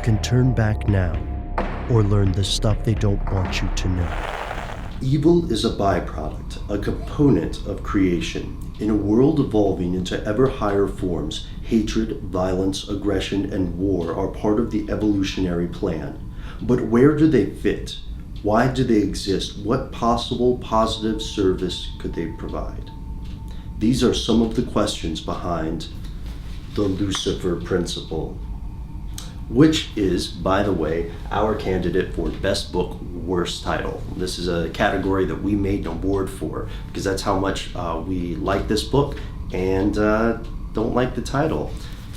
can turn back now or learn the stuff they don't want you to know. Evil is a byproduct, a component of creation. In a world evolving into ever higher forms, hatred, violence, aggression, and war are part of the evolutionary plan. But where do they fit? Why do they exist? What possible positive service could they provide? These are some of the questions behind the Lucifer Principle, which is, by the way, our candidate for Best Book, Worst Title. This is a category that we made an award for because that's how much we like this book and don't like the title.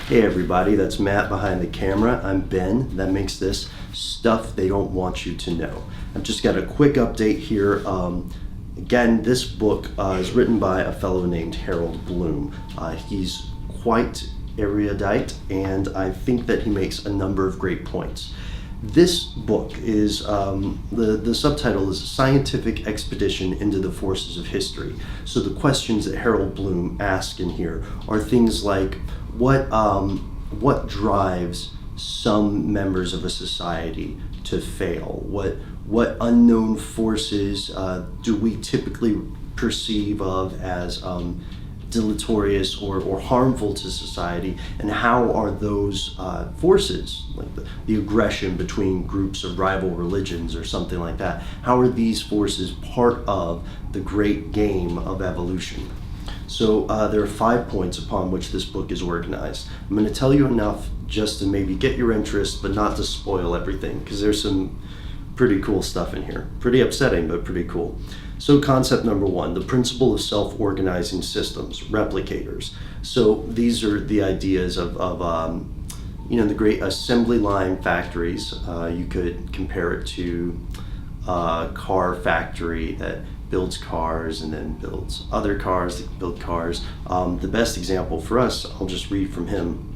Hey everybody, that's Matt behind the camera. I'm Ben. That makes this Stuff They Don't Want You to Know. I've just got a quick update here. Again, this book is written by a fellow named Harold Bloom. He's quite erudite, and I think that he makes a number of great points. This book is, the subtitle is Scientific Expedition into the Forces of History. So the questions that Harold Bloom asks in here are things like, what drives some members of a society to fail? What unknown forces do we typically perceive of as deleterious or harmful to society, and how are those forces, like the aggression between groups of rival religions or something like that, how are these forces part of the great game of evolution? So there are 5 points upon which this book is organized. I'm going to tell you enough just to maybe get your interest, but not to spoil everything, because there's some pretty cool stuff in here. Pretty upsetting, but pretty cool. So concept number 1, the principle of self-organizing systems, replicators. So these are the ideas of the great assembly line factories. You could compare it to a car factory that builds cars and then builds other cars that build cars. The best example for us, I'll just read from him.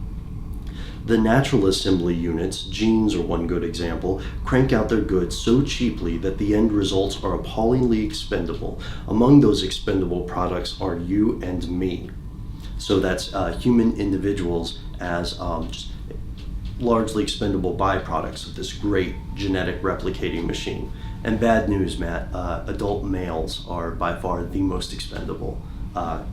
The natural assembly units, jeans are one good example, crank out their goods so cheaply that the end results are appallingly expendable. Among those expendable products are you and me. So that's human individuals as just largely expendable byproducts of this great genetic replicating machine. And bad news, Matt, adult males are by far the most expendable. I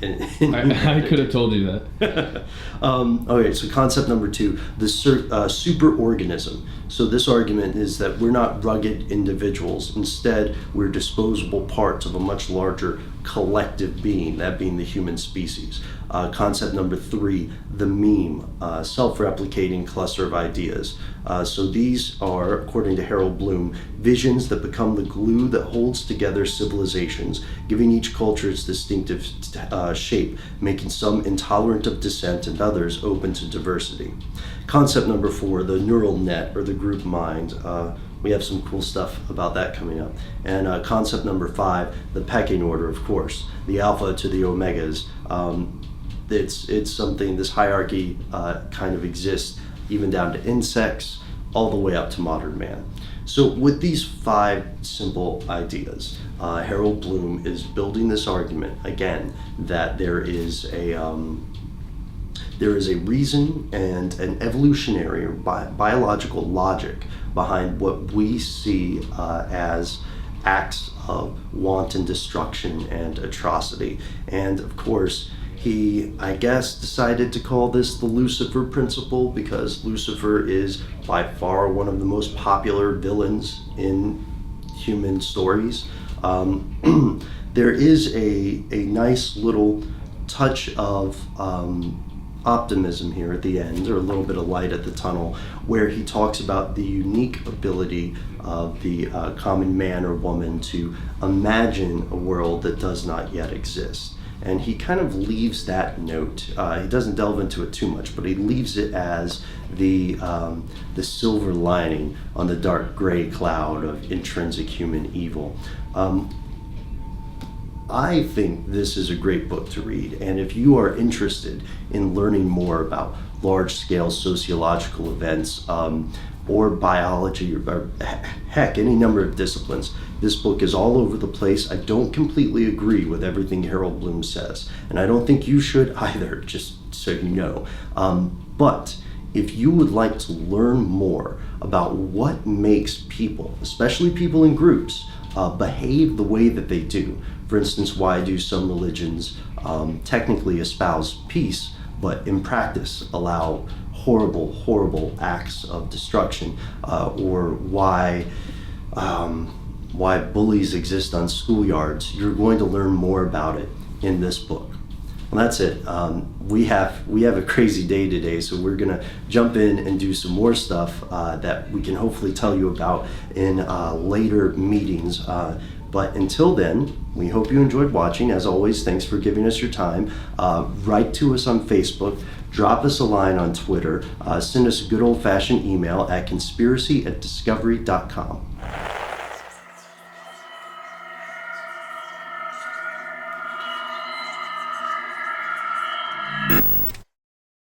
could have told you that. Okay, so concept number 2, the superorganism. So this argument is that we're not rugged individuals. Instead, we're disposable parts of a much larger collective being, that being the human species. Concept number 3, the meme, self-replicating cluster of ideas. So these are, according to Harold Bloom, visions that become the glue that holds together civilizations, giving each culture its distinctive shape, making some intolerant of dissent and others open to diversity. Concept number 4, the neural net or the group mind. We have some cool stuff about that coming up. And concept number 5, the pecking order, of course, the alpha to the omegas. It's something, this hierarchy kind of exists even down to insects, all the way up to modern man. So with these 5 simple ideas, Harold Bloom is building this argument, again, that there is a reason and an evolutionary or biological logic behind what we see as acts of wanton destruction and atrocity. And of course, he, I guess, decided to call this the Lucifer Principle because Lucifer is by far one of the most popular villains in human stories. There is a nice little touch of optimism here at the end, or a little bit of light at the tunnel, where he talks about the unique ability of the common man or woman to imagine a world that does not yet exist. And he kind of leaves that note. He doesn't delve into it too much, but he leaves it as the silver lining on the dark gray cloud of intrinsic human evil. I think this is a great book to read, and if you are interested in learning more about large-scale sociological events or biology or heck, any number of disciplines, this book is all over the place. I don't completely agree with everything Harold Bloom says, and I don't think you should either, just so you know. But if you would like to learn more about what makes people, especially people in groups, behave the way that they do. For instance, why do some religions technically espouse peace, but in practice allow horrible, horrible acts of destruction, or why bullies exist on schoolyards? You're going to learn more about it in this book. Well, that's it. We have a crazy day today, so we're gonna jump in and do some more stuff that we can hopefully tell you about in later meetings. But until then, we hope you enjoyed watching. As always, thanks for giving us your time. Write to us on Facebook, drop us a line on Twitter, send us a good old-fashioned email at conspiracy@discovery.com.